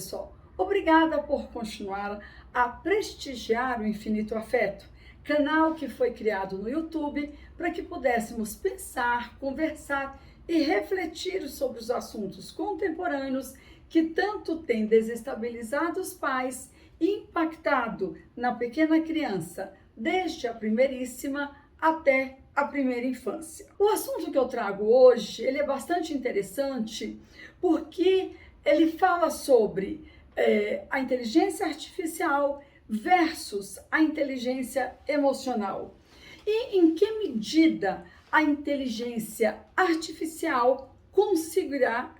pessoal, obrigada por continuar a prestigiar o Infinito Afeto, canal que foi criado no YouTube para que pudéssemos pensar, conversar e refletir sobre os assuntos contemporâneos que tanto têm desestabilizado os pais e impactado na pequena criança, desde a primeiríssima até a primeira infância. O assunto que eu trago hoje, ele é bastante interessante porque ele fala sobre a inteligência artificial versus a inteligência emocional. E em que medida a inteligência artificial conseguirá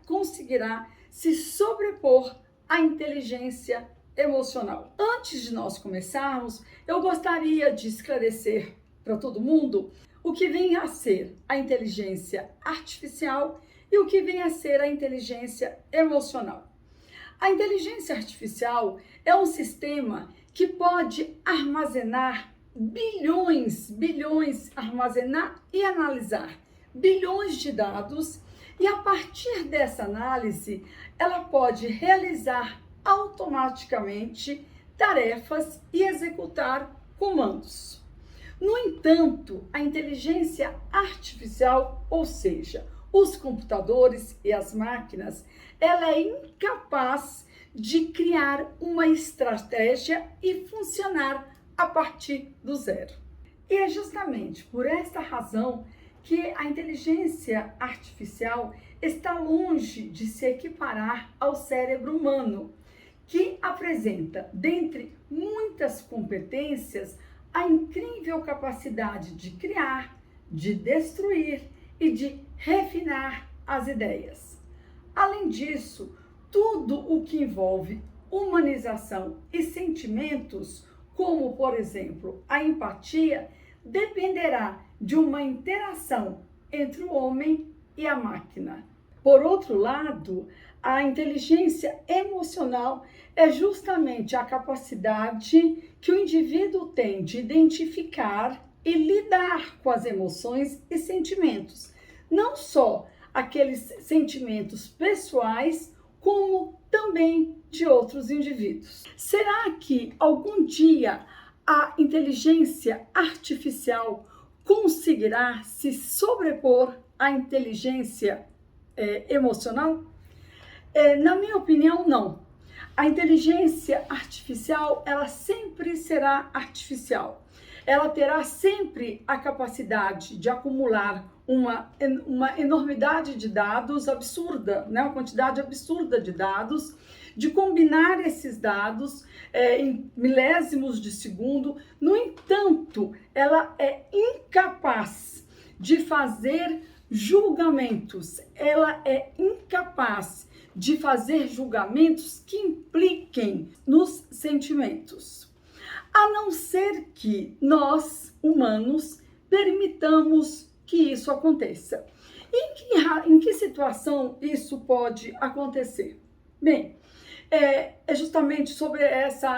se sobrepor à inteligência emocional. Antes de nós começarmos, eu gostaria de esclarecer para todo mundo o que vem a ser a inteligência artificial e o que vem a ser a inteligência emocional. A inteligência artificial é um sistema que pode armazenar armazenar e analisar bilhões de dados, e a partir dessa análise, ela pode realizar automaticamente tarefas e executar comandos. No entanto, a inteligência artificial, ou seja, os computadores e as máquinas, ela é incapaz de criar uma estratégia e funcionar a partir do zero. E é justamente por esta razão que a inteligência artificial está longe de se equiparar ao cérebro humano, que apresenta, dentre muitas competências, a incrível capacidade de criar, de destruir e de refinar as ideias. Além disso, tudo o que envolve humanização e sentimentos, como, por exemplo, a empatia, dependerá de uma interação entre o homem e a máquina. Por outro lado, a inteligência emocional é justamente a capacidade que o indivíduo tem de identificar e lidar com as emoções e sentimentos, não só aqueles sentimentos pessoais, como também de outros indivíduos. Será que algum dia a inteligência artificial conseguirá se sobrepor à inteligência emocional? Na minha opinião, não. A inteligência artificial, ela sempre será artificial. Ela terá sempre a capacidade de acumular uma enormidade de dados absurda, né? Uma quantidade absurda de dados, de combinar esses dados em milésimos de segundo. No entanto, ela é incapaz de fazer julgamentos, ela é incapaz de fazer julgamentos que impliquem nos sentimentos, a não ser que nós, humanos, permitamos que isso aconteça. Em que situação isso pode acontecer? Bem, é justamente sobre essa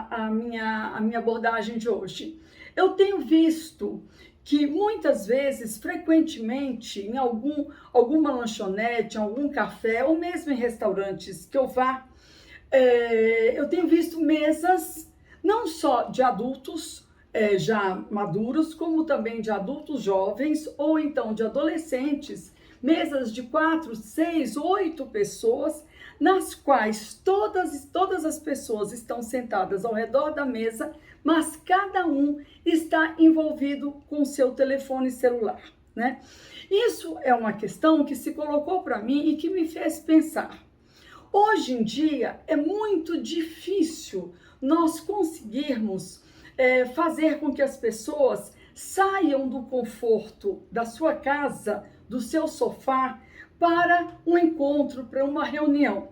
a minha abordagem de hoje. Eu tenho visto que muitas vezes, frequentemente, em alguma lanchonete, em algum café, ou mesmo em restaurantes que eu vá, eu tenho visto mesas não só de adultos já maduros, como também de adultos jovens, ou então de adolescentes, mesas de 4, 6, 8 pessoas, nas quais todas as pessoas estão sentadas ao redor da mesa, mas cada um está envolvido com seu telefone celular, né? Isso é uma questão que se colocou para mim e que me fez pensar. Hoje em dia é muito difícil nós conseguirmos fazer com que as pessoas saiam do conforto da sua casa, do seu sofá, para um encontro, para uma reunião.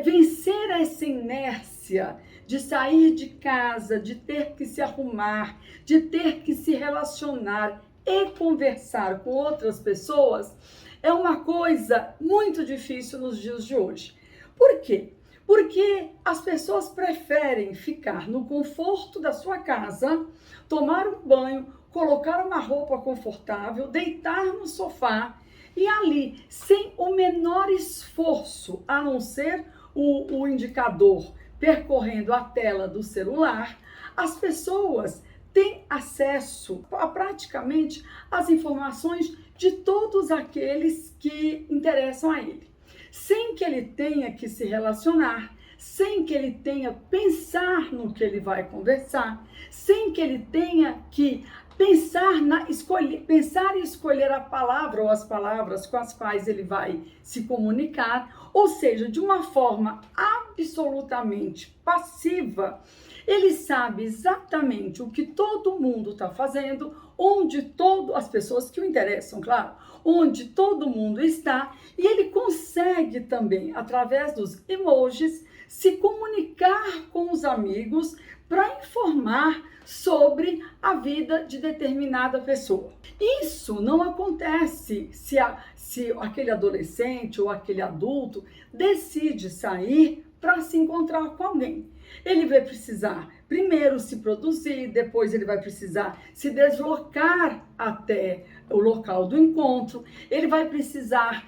Vencer essa inércia de sair de casa, de ter que se arrumar, de ter que se relacionar e conversar com outras pessoas, é uma coisa muito difícil nos dias de hoje. Por quê? Porque as pessoas preferem ficar no conforto da sua casa, tomar um banho, colocar uma roupa confortável, deitar no sofá e ali, sem o menor esforço, a não ser o indicador percorrendo a tela do celular, as pessoas têm acesso a praticamente as informações de todos aqueles que interessam a ele, sem que ele tenha que se relacionar, sem que ele tenha pensar no que ele vai conversar, sem que ele tenha que pensar e escolher a palavra ou as palavras com as quais ele vai se comunicar, ou seja, de uma forma absolutamente passiva. Ele sabe exatamente o que todo mundo está fazendo, onde as pessoas que o interessam, claro, onde todo mundo está, e ele consegue também, através dos emojis, se comunicar com os amigos para informar sobre a vida de determinada pessoa. Isso não acontece se aquele adolescente ou aquele adulto decide sair para se encontrar com alguém. Ele vai precisar primeiro se produzir, depois ele vai precisar se deslocar até o local do encontro, ele vai precisar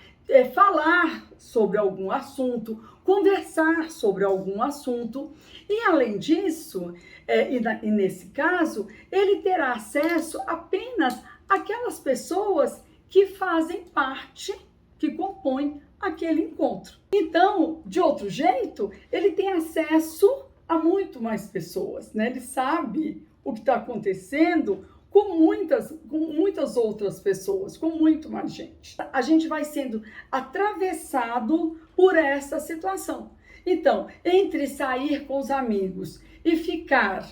falar sobre algum assunto, conversar sobre algum assunto, e além disso, e nesse caso, ele terá acesso apenas àquelas pessoas que fazem parte, que compõem aquele encontro. Então, de outro jeito, ele tem acesso a muito mais pessoas, né? Ele sabe o que está acontecendo com muitas outras pessoas, com muito mais gente. A gente vai sendo atravessado por essa situação. Então, entre sair com os amigos e ficar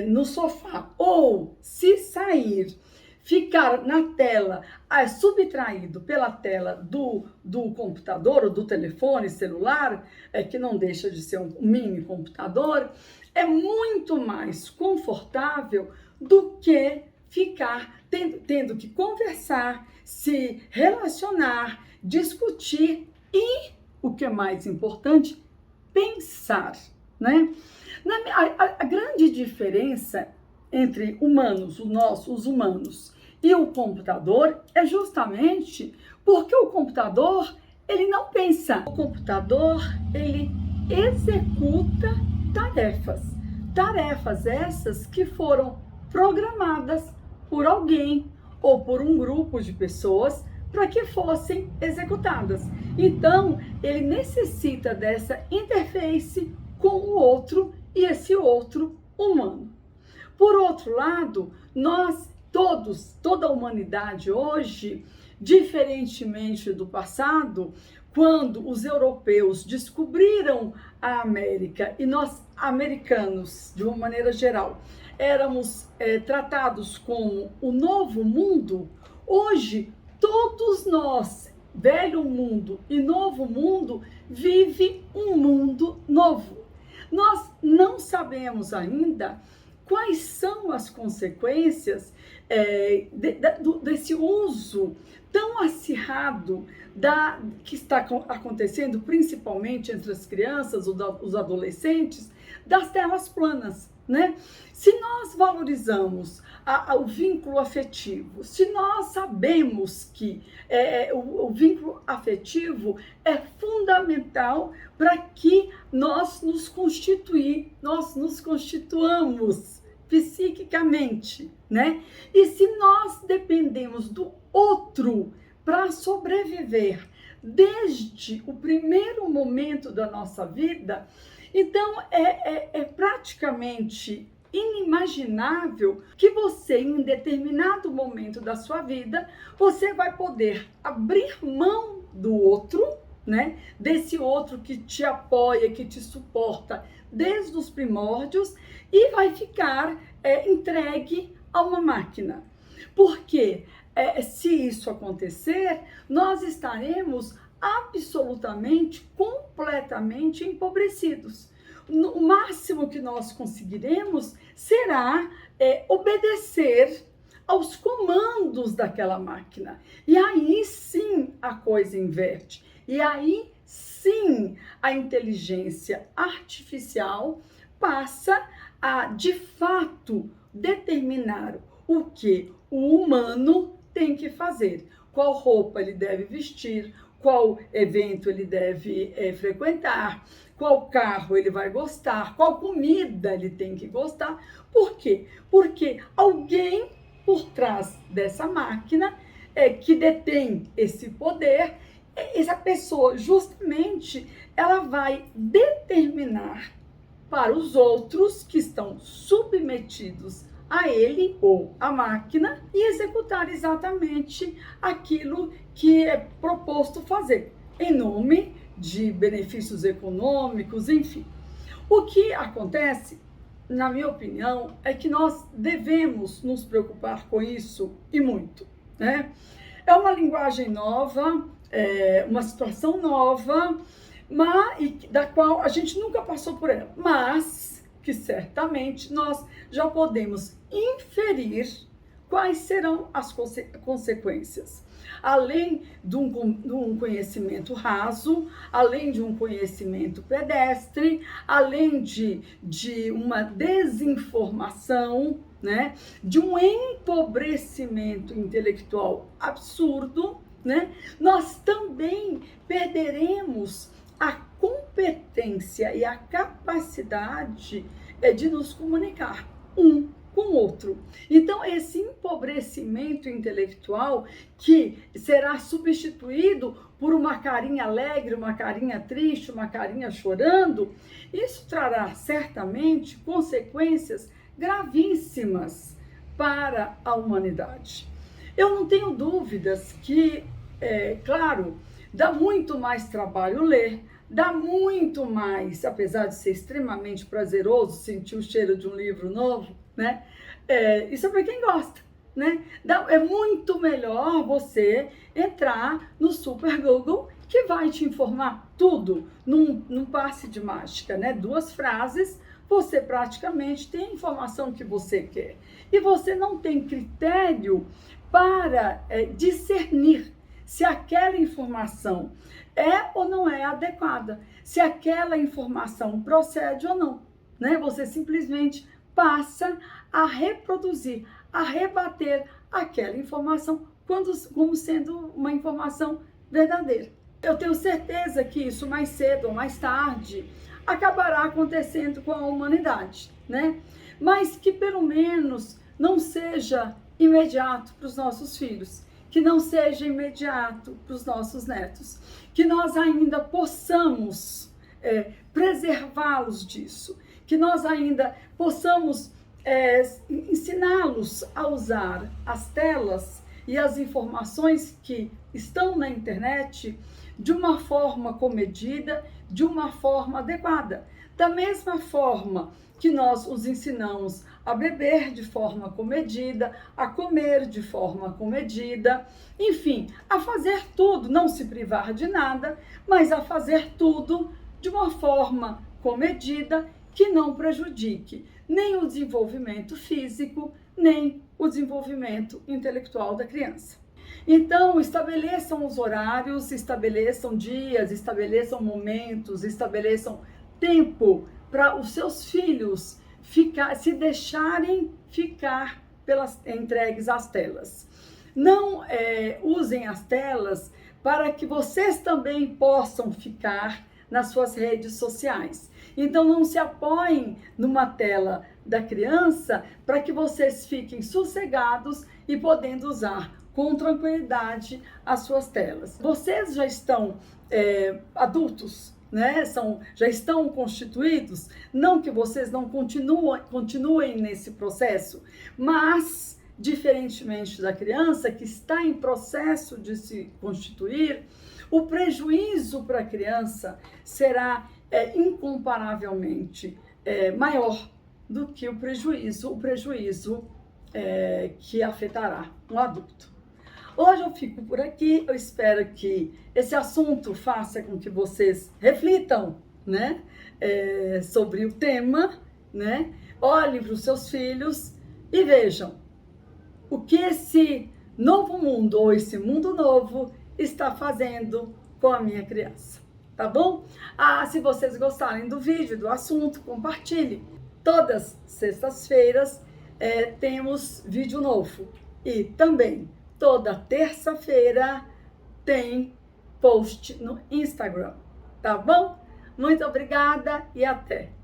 no sofá, ou se sair, ficar na tela, subtraído pela tela do computador ou do telefone celular, que não deixa de ser um mini computador, é muito mais confortável do que ficar tendo que conversar, se relacionar, discutir e, o que é mais importante, pensar, né? A grande diferença entre humanos, os humanos, e o computador é justamente porque o computador, ele não pensa. O computador, ele executa tarefas essas que foram programadas por alguém ou por um grupo de pessoas para que fossem executadas. Então, ele necessita dessa interface com o outro e esse outro humano. Por outro lado, toda a humanidade hoje, diferentemente do passado, quando os europeus descobriram a América e nós, americanos, de uma maneira geral, éramos tratados como o novo mundo, hoje todos nós, velho mundo e novo mundo, vive um mundo novo. Nós não sabemos ainda quais são as consequências desse uso tão acirrado que está acontecendo, principalmente entre as crianças, os adolescentes, das telas planas, né? Se nós valorizamos o vínculo afetivo, se nós sabemos que o vínculo afetivo é fundamental para que nós nos constituamos psiquicamente, né? E se nós dependemos do outro para sobreviver desde o primeiro momento da nossa vida, então é praticamente inimaginável que você, em determinado momento da sua vida, você vai poder abrir mão do outro, né? Desse outro que te apoia, que te suporta desde os primórdios, e vai ficar entregue a uma máquina. Porque se isso acontecer, nós estaremos absolutamente, completamente empobrecidos. O máximo que nós conseguiremos será obedecer aos comandos daquela máquina. E aí sim a coisa inverte. E aí sim a inteligência artificial passa a, de fato, determinar o que o humano tem que fazer. Qual roupa ele deve vestir, qual evento ele deve frequentar, qual carro ele vai gostar, qual comida ele tem que gostar. Por quê? Porque alguém por trás dessa máquina que detém esse poder, essa pessoa justamente ela vai determinar para os outros que estão submetidos a ele ou a máquina e executar exatamente aquilo que é proposto fazer, em nome de benefícios econômicos, enfim. O que acontece, na minha opinião, é que nós devemos nos preocupar com isso e muito, né? É uma linguagem nova, uma situação nova, da qual a gente nunca passou por ela, mas que certamente nós já podemos inferir quais serão as consequências. Além de um conhecimento raso, além de um conhecimento pedestre, além de uma desinformação, né, de um empobrecimento intelectual absurdo, né, nós também perderemos a competência e a capacidade de nos comunicar um com o outro. Então, esse empobrecimento intelectual que será substituído por uma carinha alegre, uma carinha triste, uma carinha chorando, isso trará certamente consequências gravíssimas para a humanidade. Eu não tenho dúvidas que, claro, dá muito mais trabalho ler, dá muito mais, apesar de ser extremamente prazeroso sentir o cheiro de um livro novo, né? Isso é para quem gosta, né? É muito melhor você entrar no Super Google, que vai te informar tudo num passe de mágica, né? 2 frases, você praticamente tem a informação que você quer. E você não tem critério para discernir se aquela informação é ou não é adequada, se aquela informação procede ou não, né? Você simplesmente passa a reproduzir, a rebater aquela informação como sendo uma informação verdadeira. Eu tenho certeza que isso mais cedo ou mais tarde acabará acontecendo com a humanidade, né? Mas que pelo menos não seja imediato para os nossos filhos, que não seja imediato para os nossos netos, que nós ainda possamos preservá-los disso, que nós ainda possamos ensiná-los a usar as telas e as informações que estão na internet de uma forma comedida, de uma forma adequada. Da mesma forma que nós os ensinamos a beber de forma comedida, a comer de forma comedida, enfim, a fazer tudo, não se privar de nada, mas a fazer tudo de uma forma comedida que não prejudique nem o desenvolvimento físico, nem o desenvolvimento intelectual da criança. Então, estabeleçam os horários, estabeleçam dias, estabeleçam momentos, estabeleçam tempo para os seus filhos se deixarem ficar entregues às telas. Não usem as telas para que vocês também possam ficar nas suas redes sociais. Então, não se apoiem numa tela da criança para que vocês fiquem sossegados e podendo usar com tranquilidade as suas telas. Vocês já estão adultos, né? Já estão constituídos, não que vocês não continuem nesse processo, mas, diferentemente da criança que está em processo de se constituir, o prejuízo para a criança será incomparavelmente maior do que o prejuízo que afetará um adulto. Hoje eu fico por aqui, eu espero que esse assunto faça com que vocês reflitam, né, sobre o tema, né, olhem para os seus filhos e vejam o que esse novo mundo ou esse mundo novo está fazendo com a minha criança, tá bom? Se vocês gostarem do vídeo, do assunto, compartilhe. Todas sextas-feiras temos vídeo novo e também toda terça-feira tem post no Instagram, tá bom? Muito obrigada e até!